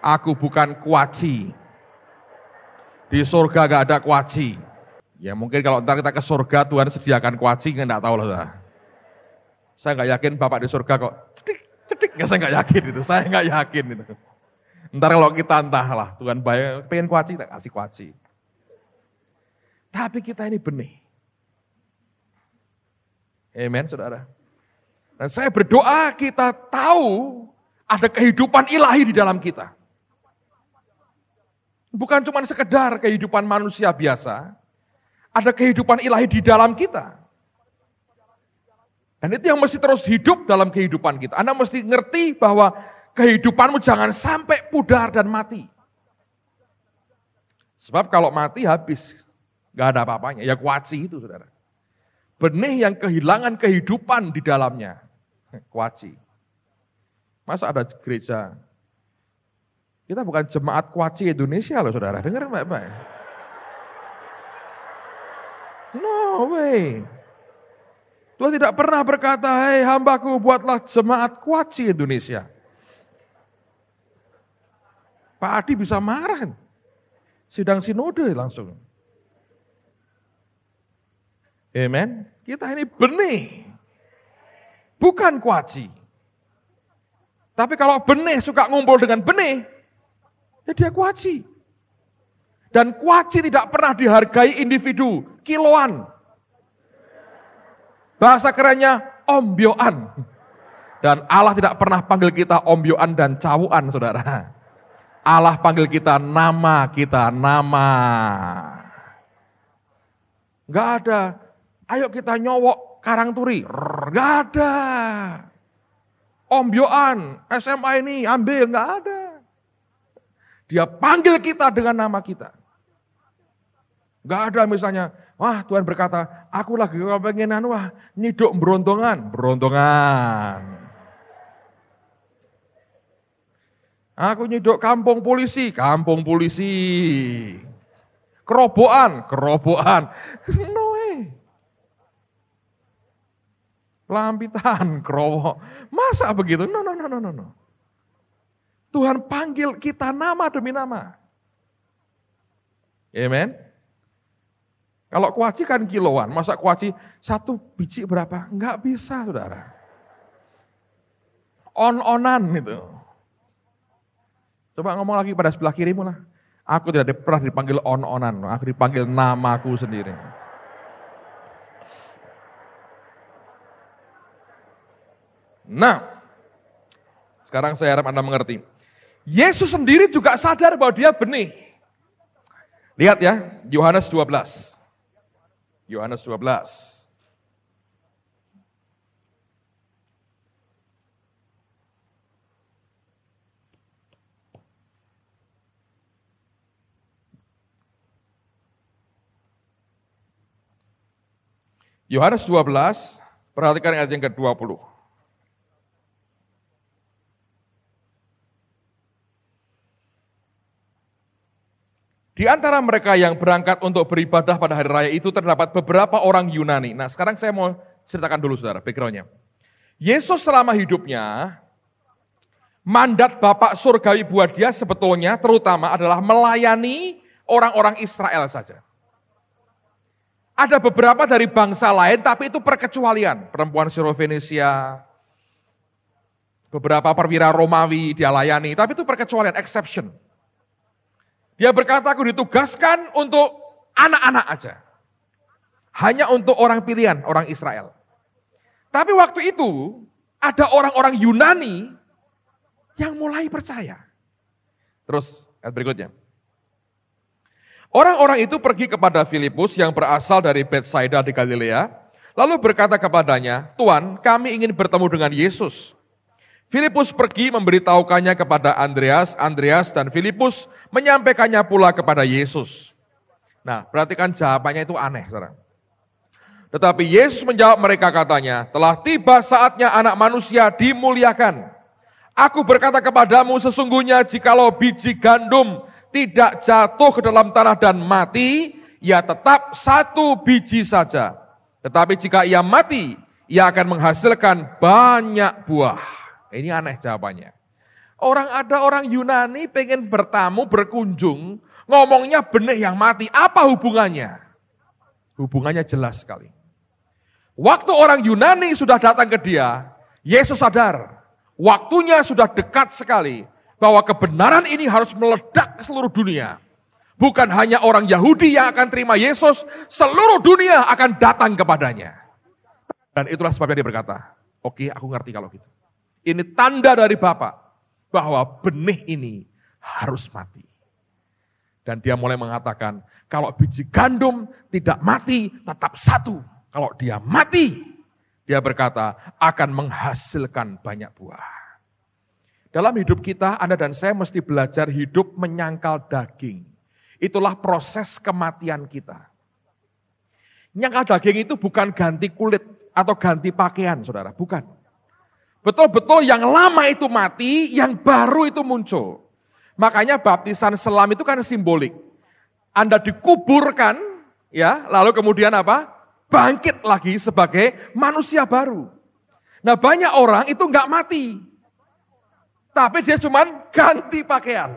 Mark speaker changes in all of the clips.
Speaker 1: Aku bukan kuaci. Di surga gak ada kuaci. Ya mungkin kalau ntar kita ke surga Tuhan sediakan kuaci, nggak tahu lah. Saya nggak yakin Bapak di surga kok cedik, saya nggak yakin itu. Saya nggak yakin itu. Ntar kalau kita entahlah Tuhan bayang, pengen kuaci, kita kasih kuaci. Tapi kita ini benih. Amen, saudara. Dan saya berdoa kita tahu ada kehidupan ilahi di dalam kita. Bukan cuma sekedar kehidupan manusia biasa, ada kehidupan ilahi di dalam kita. Dan itu yang mesti terus hidup dalam kehidupan kita. Anda mesti ngerti bahwa kehidupanmu jangan sampai pudar dan mati. Sebab kalau mati habis, gak ada apa-apanya. Ya kuaci itu saudara. Benih yang kehilangan kehidupan di dalamnya. Kuaci. Masa ada gereja? Kita bukan jemaat kuaci Indonesia loh saudara. Dengar baik-baik. No way. Tuhan tidak pernah berkata, hei hambaku buatlah jemaat kuaci Indonesia. Pak Adi bisa marah. Sidang sinode langsung. Amen. Kita ini benih. Bukan kuaci. Tapi kalau benih suka ngumpul dengan benih, ya dia kuaci. Dan kuaci tidak pernah dihargai individu, kiloan. Bahasa kerennya ombyoan. Dan Allah tidak pernah panggil kita ombyoan dan cawuan, saudara. Allah panggil kita nama. Enggak ada. Ayo kita nyowok Karangturi. Enggak ada. Ombyoan, SMA ini ambil, enggak ada. Dia panggil kita dengan nama kita. Enggak ada misalnya, wah Tuhan berkata, aku lagi kepengenan, wah nyiduk berontongan. Aku nyiduk kampung polisi. Kerobokan. No way. Pelampitan, kerowok. Masa begitu? No. Tuhan panggil kita nama demi nama. Amen. Kalau kuaci kan kiloan, masa kuaci satu biji berapa? Enggak bisa saudara. On-onan gitu. Coba ngomong lagi pada sebelah kirimu lah. Aku tidak pernah dipanggil on-onan, aku dipanggil namaku sendiri. Nah, sekarang saya harap Anda mengerti. Yesus sendiri juga sadar bahwa dia benih. Lihat ya, Yohanes 12. Yohanes 12. Yohanes 12, perhatikan ayat yang ke-20. Di antara mereka yang berangkat untuk beribadah pada hari raya itu terdapat beberapa orang Yunani. Nah sekarang saya mau ceritakan dulu saudara background-nya. Yesus selama hidupnya, mandat Bapak Surgawi buat dia sebetulnya terutama adalah melayani orang-orang Israel saja. Ada beberapa dari bangsa lain tapi itu perkecualian. Perempuan Sirofenisia, beberapa perwira Romawi dia layani, tapi itu perkecualian, exception. Dia berkata, aku ditugaskan untuk anak-anak aja. Hanya untuk orang pilihan, orang Israel. Tapi waktu itu, ada orang-orang Yunani yang mulai percaya. Terus, ayat berikutnya. Orang-orang itu pergi kepada Filipus yang berasal dari Betsaida di Galilea, lalu berkata kepadanya, Tuan, kami ingin bertemu dengan Yesus. Filipus pergi memberitahukannya kepada Andreas dan Filipus menyampaikannya pula kepada Yesus. Nah, perhatikan jawabannya itu aneh, saudara. Tetapi Yesus menjawab mereka katanya, telah tiba saatnya anak manusia dimuliakan. Aku berkata kepadamu sesungguhnya jikalau biji gandum tidak jatuh ke dalam tanah dan mati, ia tetap satu biji saja. Tetapi jika ia mati, ia akan menghasilkan banyak buah. Ini aneh jawabannya. Ada orang Yunani pengen bertamu, berkunjung, ngomongnya benih yang mati. Apa hubungannya? Hubungannya jelas sekali. Waktu orang Yunani sudah datang ke dia, Yesus sadar, waktunya sudah dekat sekali, bahwa kebenaran ini harus meledak ke seluruh dunia. Bukan hanya orang Yahudi yang akan terima Yesus, seluruh dunia akan datang kepadanya. Dan itulah sebabnya dia berkata, oke, aku ngerti kalau gitu. Ini tanda dari Bapa bahwa benih ini harus mati. Dan dia mulai mengatakan, kalau biji gandum tidak mati, tetap satu. Kalau dia mati, dia berkata, akan menghasilkan banyak buah. Dalam hidup kita, Anda dan saya mesti belajar hidup menyangkal daging. Itulah proses kematian kita. Nyangkal daging itu bukan ganti kulit atau ganti pakaian, saudara. Bukan. Betul-betul yang lama itu mati, yang baru itu muncul. Makanya baptisan selam itu kan simbolik. Anda dikuburkan, ya, lalu kemudian apa? Bangkit lagi sebagai manusia baru. Nah, banyak orang itu enggak mati. Tapi dia cuman ganti pakaian.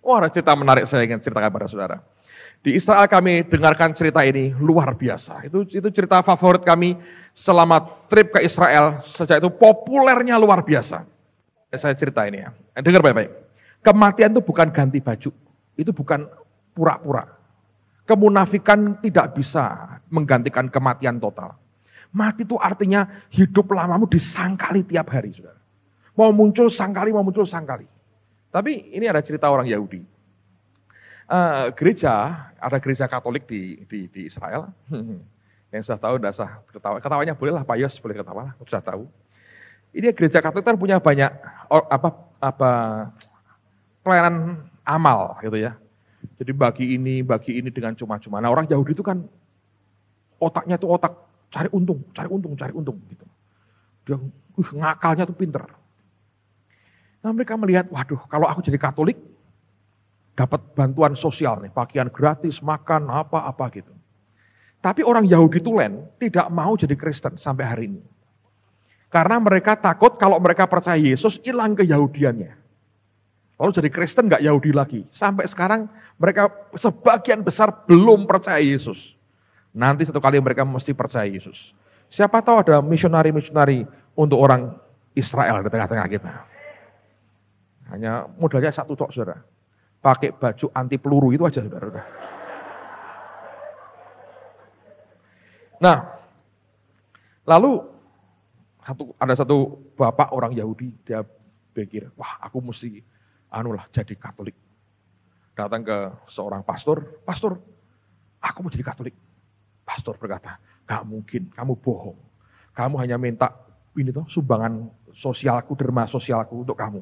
Speaker 1: Wah, ada cerita menarik saya ingin ceritakan pada saudara. Di Israel kami dengarkan cerita ini luar biasa. Itu cerita favorit kami selama trip ke Israel. Sejak itu populernya luar biasa. Saya cerita ini ya. Dengar baik-baik. Kematian itu bukan ganti baju. Itu bukan pura-pura. Kemunafikan tidak bisa menggantikan kematian total. Mati itu artinya hidup lamamu disangkali tiap hari, saudara. Mau muncul sangkali, mau muncul sangkali. Tapi ini ada cerita orang Yahudi. Ada gereja Katolik di Israel. Yang sudah tahu, tidak usah ketawa. Ketawanya bolehlah, Pak Yos boleh ketawa, sudah tahu. Ini gereja Katolik kan punya banyak pelayanan amal gitu ya. Jadi bagi ini dengan cuma-cuma. Nah, orang Yahudi itu kan otaknya itu otak cari untung gitu. Dia ngakalnya tuh pinter. Nah, mereka melihat, waduh, kalau aku jadi Katolik, dapat bantuan sosial nih, pakaian gratis, makan, apa-apa gitu. Tapi orang Yahudi tulen tidak mau jadi Kristen sampai hari ini. Karena mereka takut kalau mereka percaya Yesus, hilang keyahudiannya. Lalu jadi Kristen gak Yahudi lagi. Sampai sekarang mereka sebagian besar belum percaya Yesus. Nanti satu kali mereka mesti percaya Yesus. Siapa tahu ada misionari-misionari untuk orang Israel di tengah-tengah kita. Hanya modalnya satu tok, saudara. Pakai baju anti peluru itu aja, saudara. Nah, lalu ada satu bapak orang Yahudi, dia pikir, wah aku mesti jadi Katolik. Datang ke seorang pastor, aku mau jadi Katolik. Pastor berkata, gak mungkin, kamu bohong. Kamu hanya minta ini tuh sumbangan sosialku, derma sosialku untuk kamu.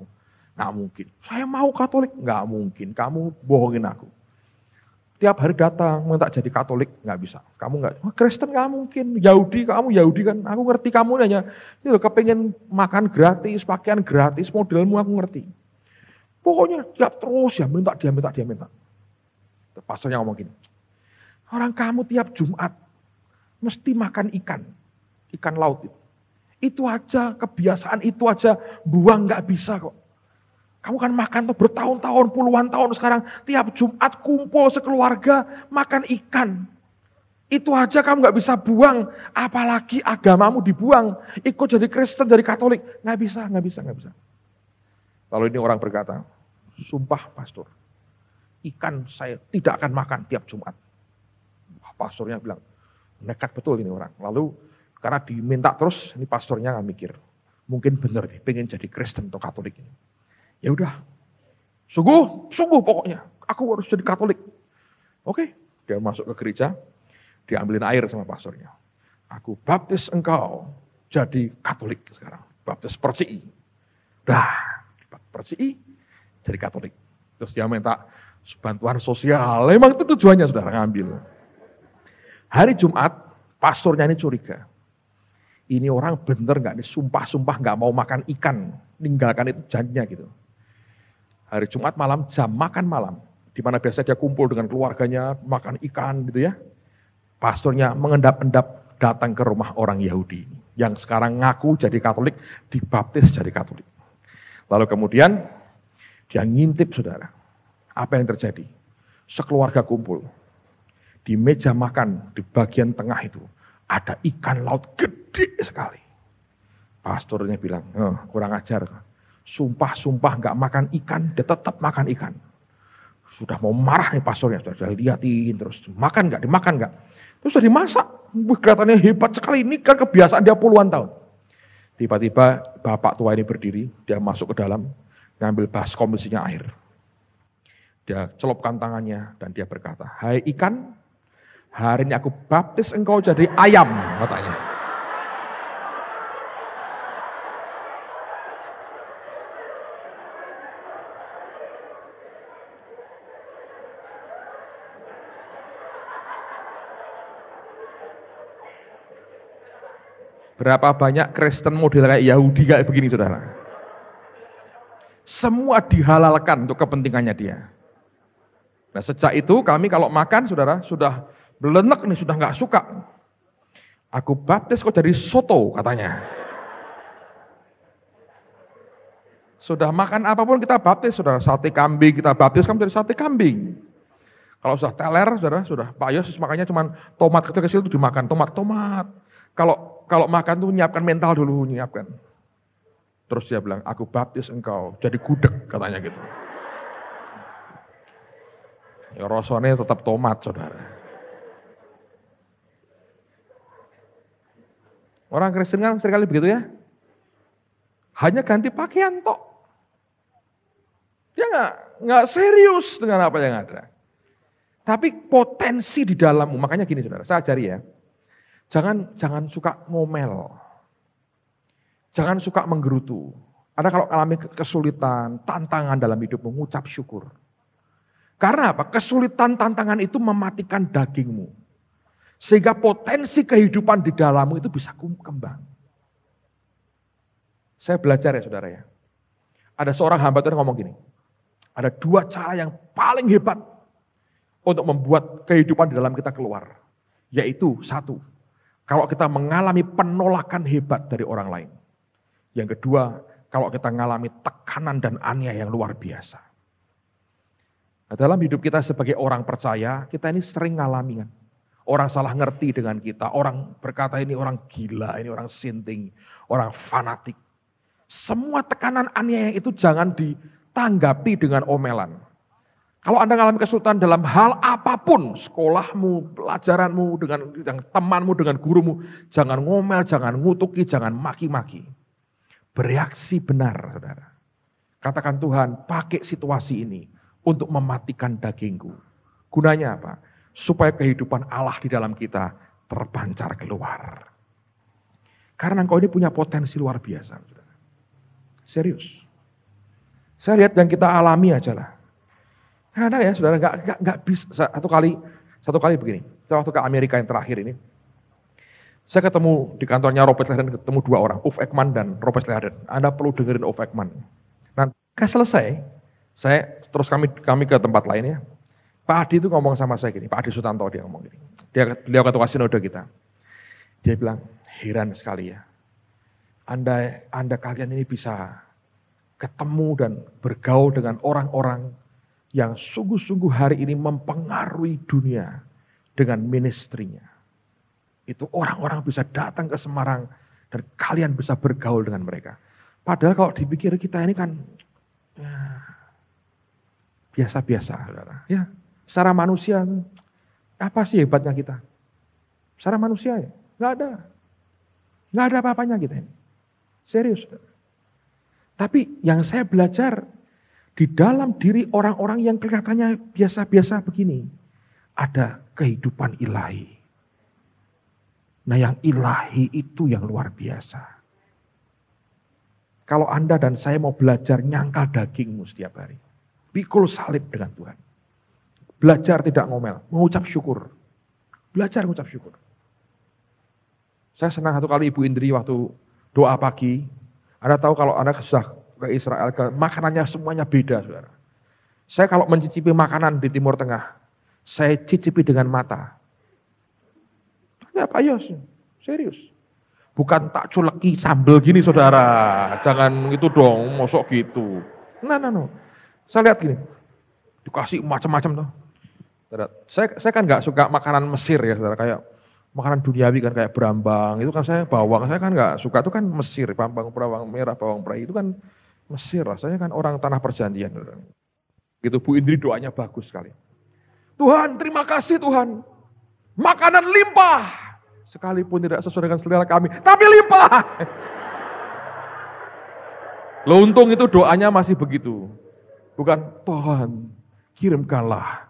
Speaker 1: Nggak mungkin. Saya mau Katolik. Nggak mungkin. Kamu bohongin aku. Tiap hari datang minta jadi Katolik. Nggak bisa. Kamu nggak. Kristen nggak mungkin. Yahudi, kamu Yahudi kan. Aku ngerti kamu hanya ini loh, kepengen makan gratis, pakaian gratis, modelmu aku ngerti. Pokoknya tiap terus ya minta. Pastornya ngomong gini. Orang kamu tiap Jumat mesti makan ikan laut itu. Itu aja kebiasaan, itu aja buang nggak bisa kok. Kamu kan makan tuh bertahun-tahun, puluhan tahun sekarang. Tiap Jumat kumpul sekeluarga makan ikan. Itu aja kamu gak bisa buang. Apalagi agamamu dibuang. Ikut jadi Kristen, jadi Katolik. Gak bisa. Lalu ini orang berkata, sumpah pastor, ikan saya tidak akan makan tiap Jumat. Pastornya bilang, nekat betul ini orang. Lalu karena diminta terus, ini pastornya gak mikir. Mungkin benar nih, pengen jadi Kristen atau Katolik ini. Ya udah, sungguh pokoknya, aku harus jadi Katolik. Oke, dia masuk ke gereja, dia ambilin air sama pastornya. Aku baptis engkau jadi Katolik sekarang, baptis percii. Percii, jadi Katolik. Terus dia minta bantuan sosial, emang itu tujuannya saudara ngambil. Hari Jumat, pastornya ini curiga. Ini orang bener gak nih, sumpah gak mau makan ikan, ninggalkan itu janjinya gitu. Hari Jumat malam, jam makan malam, di mana biasa dia kumpul dengan keluarganya, makan ikan gitu ya. Pastornya mengendap-endap datang ke rumah orang Yahudi, yang sekarang ngaku jadi Katolik, dibaptis jadi Katolik. Lalu kemudian dia ngintip saudara. Apa yang terjadi? Sekeluarga kumpul. Di meja makan di bagian tengah itu ada ikan laut gede sekali. Pastornya bilang, kurang ajar. Sumpah gak makan ikan, dia tetap makan ikan. Sudah mau marah nih pastornya, sudah liatin terus. Makan gak, dimakan gak. Terus sudah dimasak. Kelihatannya hebat sekali, ini kan kebiasaan dia puluhan tahun. Tiba-tiba bapak tua ini berdiri, dia masuk ke dalam, ngambil baskom isinya air. Dia celupkan tangannya dan dia berkata, "Hai ikan, hari ini aku baptis engkau jadi ayam," katanya. Berapa banyak Kristen model kayak Yahudi kayak begini saudara. Semua dihalalkan untuk kepentingannya dia. Nah sejak itu kami kalau makan saudara sudah belenek nih, sudah gak suka. Aku baptis kok jadi soto katanya. Sudah makan apapun kita baptis saudara. Sate kambing kita baptis kamu jadi sate kambing. Kalau sudah teler saudara, sudah Pak Yos makanya cuma tomat kecil-kecil itu dimakan. Tomat. Kalau makan tuh nyiapkan mental dulu, nyiapkan. Terus dia bilang, aku baptis engkau jadi gudeg katanya gitu. Ya rasanya tetap tomat saudara. Orang Kristen kan seringkali begitu ya. Hanya ganti pakaian tok. Dia nggak serius dengan apa yang ada. Tapi potensi di dalammu, makanya gini saudara, saya ajari ya. Jangan suka ngomel. Jangan suka menggerutu. Ada kalau alami kesulitan, tantangan dalam hidupmu, mengucap syukur. Karena apa? Kesulitan, tantangan itu mematikan dagingmu. Sehingga potensi kehidupan di dalammu itu bisa kembang. Saya belajar ya saudara ya. Ada seorang hamba Tuhan ngomong gini. Ada 2 cara yang paling hebat untuk membuat kehidupan di dalam kita keluar. Yaitu 1, kalau kita mengalami penolakan hebat dari orang lain. Yang kedua, kalau kita mengalami tekanan dan aniaya yang luar biasa. Nah, dalam hidup kita sebagai orang percaya, kita ini sering ngalami kan. Orang salah ngerti dengan kita, orang berkata ini orang gila, ini orang sinting, orang fanatik. Semua tekanan aniaya itu jangan ditanggapi dengan omelan. Kalau Anda mengalami kesulitan dalam hal apapun, sekolahmu, pelajaranmu, dengan temanmu, dengan gurumu, jangan ngomel, jangan ngutuki, jangan maki-maki. Bereaksi benar, saudara. Katakan Tuhan, pakai situasi ini untuk mematikan dagingku. Gunanya apa? Supaya kehidupan Allah di dalam kita terpancar keluar. Karena engkau ini punya potensi luar biasa. Saudara. Serius. Saya lihat yang kita alami aja lah. Karena ya saudara nggak bisa. Satu kali begini. Saya waktu ke Amerika yang terakhir ini. Saya ketemu di kantornya Robert Lehden, ketemu 2 orang. Uf Ekman dan Robert Lehden. Anda perlu dengerin Uf Ekman. Nanti selesai. Terus kami ke tempat lain ya. Pak Adi itu ngomong sama saya gini, Pak Adi Sutanto dia ngomong gini. Beliau ketua sinode kita. Dia bilang, heran sekali ya. Anda kalian ini bisa ketemu dan bergaul dengan orang-orang yang sungguh-sungguh hari ini mempengaruhi dunia dengan ministrinya. Itu orang-orang bisa datang ke Semarang dan kalian bisa bergaul dengan mereka. Padahal kalau dipikir kita ini kan ya, biasa-biasa, saudara. Ya, secara manusia, apa sih hebatnya kita? Secara manusia ya, nggak ada apa-apanya kita ini. Serius, saudara. Tapi yang saya belajar di dalam diri orang-orang yang kelihatannya biasa-biasa begini, ada kehidupan ilahi. Nah, yang ilahi itu yang luar biasa. Kalau Anda dan saya mau belajar nyangkal dagingmu setiap hari, pikul salib dengan Tuhan. Belajar tidak ngomel, mengucap syukur. Belajar mengucap syukur. Saya senang satu kali Ibu Indri waktu doa pagi. Anda tahu kalau Anda sudah ke Israel, makanannya semuanya beda, saudara. Saya kalau mencicipi makanan di Timur Tengah, saya cicipi dengan mata. Ya Pak Yos, serius. Bukan tak culeki sambel gini saudara. Jangan gitu dong, mosok gitu. Nah. Saya lihat gini, dikasih macam-macam tuh. Saya kan nggak suka makanan Mesir ya saudara, kayak makanan duniawi kan kayak berambang, itu kan saya bawang, saya kan nggak suka, itu kan Mesir, bawang merah, bawang putih itu kan Mesir, rasanya kan orang tanah perjanjian. Saudara. Gitu Bu Indri doanya bagus sekali. Tuhan, terima kasih Tuhan, makanan limpah. Sekalipun tidak sesuai dengan selera kami, tapi limpah. Loh untung itu doanya masih begitu. Bukan, Tuhan kirimkanlah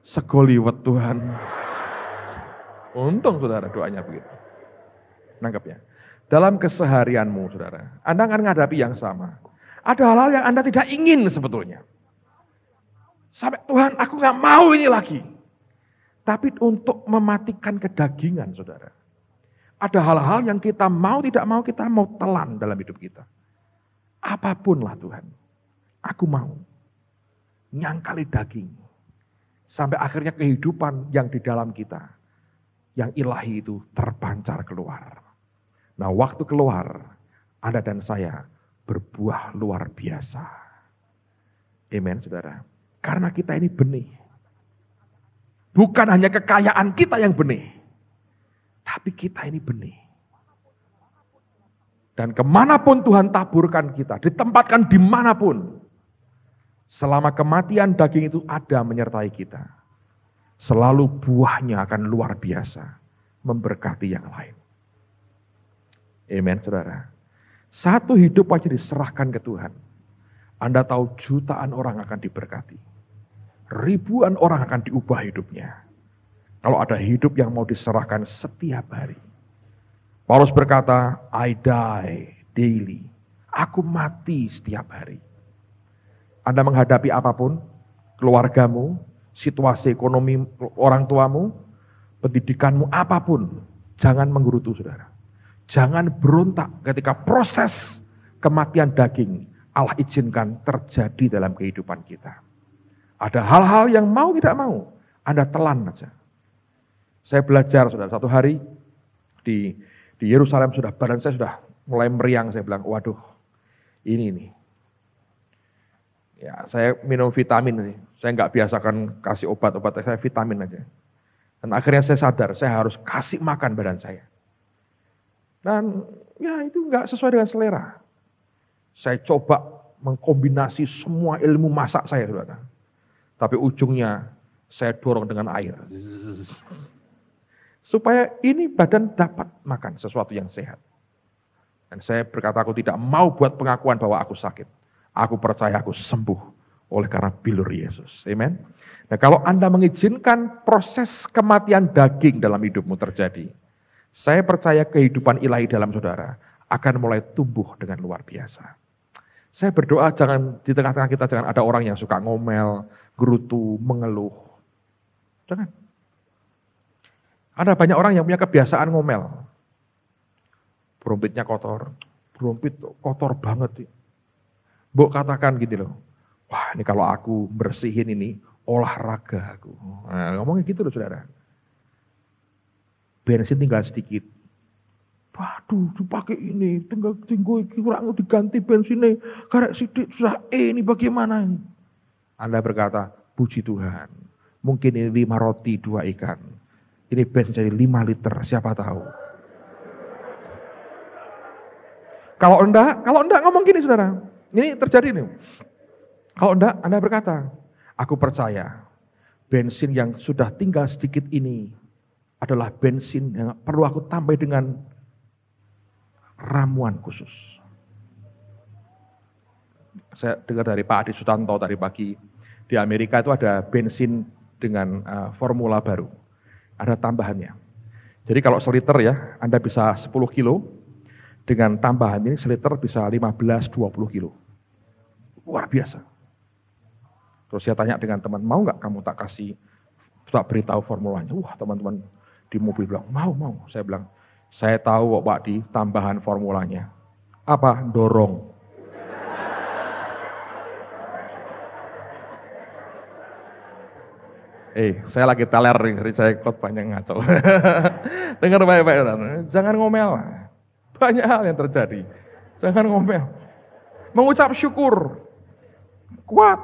Speaker 1: segoliwet Tuhan. Untung saudara doanya begitu. Nangkep ya. Dalam keseharianmu saudara, Anda akan menghadapi yang sama. Ada hal-hal yang Anda tidak ingin sebetulnya. Sampai Tuhan aku gak mau ini lagi. Tapi untuk mematikan kedagingan, saudara. Ada hal-hal yang kita mau, tidak mau, kita mau telan dalam hidup kita. Apapun lah Tuhan. Aku mau. Nyangkali daging. Sampai akhirnya kehidupan yang di dalam kita. Yang ilahi itu terpancar keluar. Nah waktu keluar, Anda dan saya berbuah luar biasa. Amen saudara. Karena kita ini benih. Bukan hanya kekayaan kita yang benih. Tapi kita ini benih. Dan kemanapun Tuhan taburkan kita, ditempatkan dimanapun. Selama kematian daging itu ada menyertai kita. Selalu buahnya akan luar biasa. Memberkati yang lain. Amen saudara. Satu hidup aja diserahkan ke Tuhan. Anda tahu jutaan orang akan diberkati. Ribuan orang akan diubah hidupnya. Kalau ada hidup yang mau diserahkan setiap hari. Paulus berkata, I die daily. Aku mati setiap hari. Anda menghadapi apapun, keluargamu, situasi ekonomi orang tuamu, pendidikanmu, apapun. Jangan menggerutu saudara. Jangan berontak ketika proses kematian daging Allah izinkan terjadi dalam kehidupan kita. Ada hal-hal yang mau tidak mau, Anda telan saja. Saya belajar, saudara, satu hari di Yerusalem badan saya sudah mulai meriang. Saya bilang, waduh, ini nih. Ya, saya minum vitamin sih. Saya nggak biasakan kasih obat-obat, saya vitamin aja. Dan akhirnya saya sadar, saya harus kasih makan badan saya. Dan ya itu nggak sesuai dengan selera. Saya coba mengkombinasi semua ilmu masak saya, saudara. Tapi ujungnya saya dorong dengan air. Supaya ini badan dapat makan sesuatu yang sehat. Dan saya berkata aku tidak mau buat pengakuan bahwa aku sakit. Aku percaya aku sembuh oleh karena bilur Yesus. Amen. Nah kalau Anda mengizinkan proses kematian daging dalam hidupmu terjadi. Saya percaya kehidupan ilahi dalam saudara akan mulai tumbuh dengan luar biasa. Saya berdoa jangan di tengah-tengah kita jangan ada orang yang suka ngomel, gerutu, mengeluh. Jangan. Ada banyak orang yang punya kebiasaan ngomel. Berumpitnya kotor. Berumpit kotor banget. Mbok katakan gitu loh. Wah ini kalau aku bersihin ini, olahraga aku. Nah, ngomongnya gitu loh saudara. Bensin tinggal sedikit. Waduh, dipakai ini, tinggal kurang diganti bensinnya. Karena sidik sudah ini bagaimana ini? Anda berkata, puji Tuhan. Mungkin ini 5 roti 2 ikan. Ini bensin jadi 5 liter, siapa tahu. Kalau enggak ngomong gini saudara. Ini terjadi nih. Kalau enggak, Anda berkata, aku percaya bensin yang sudah tinggal sedikit ini adalah bensin yang perlu aku tambah dengan ramuan khusus. Saya dengar dari Pak Adi Sutanto tadi pagi, di Amerika itu ada bensin dengan formula baru. Ada tambahannya. Jadi kalau seliter ya, Anda bisa 10 kilo, dengan tambahan ini seliter bisa 15-20 kilo. Luar biasa. Terus saya tanya dengan teman, mau nggak kamu tak beritahu formulanya? Wah teman-teman di mobil bilang, mau. Saya bilang, saya tahu Pak Di tambahan formulanya. Apa? Dorong. Saya lagi teler nih, saya ikut banyak ngaco. Dengar baik-baik, jangan ngomel. Banyak hal yang terjadi. Jangan ngomel. Mengucap syukur. Kuat.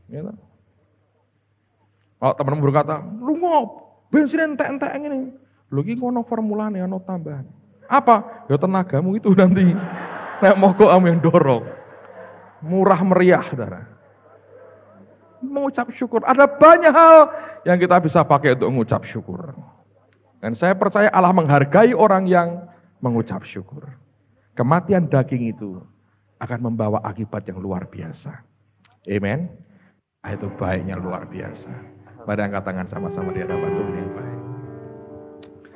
Speaker 1: Gitu. Kalau teman berkata, lu ngop, bensin entek-entek ini. Lu ini ngono formulanya, ngono tambahan. Apa? Ya tenagamu itu nanti. Nek mogok kamu yang dorong. Murah meriah, saudara. Mengucap syukur. Ada banyak hal yang kita bisa pakai untuk mengucap syukur. Dan saya percaya Allah menghargai orang yang mengucap syukur. Kematian daging itu akan membawa akibat yang luar biasa. Amen. Itu baiknya luar biasa. Mari angkat tangan sama-sama di hadapan Tuhan yang baik.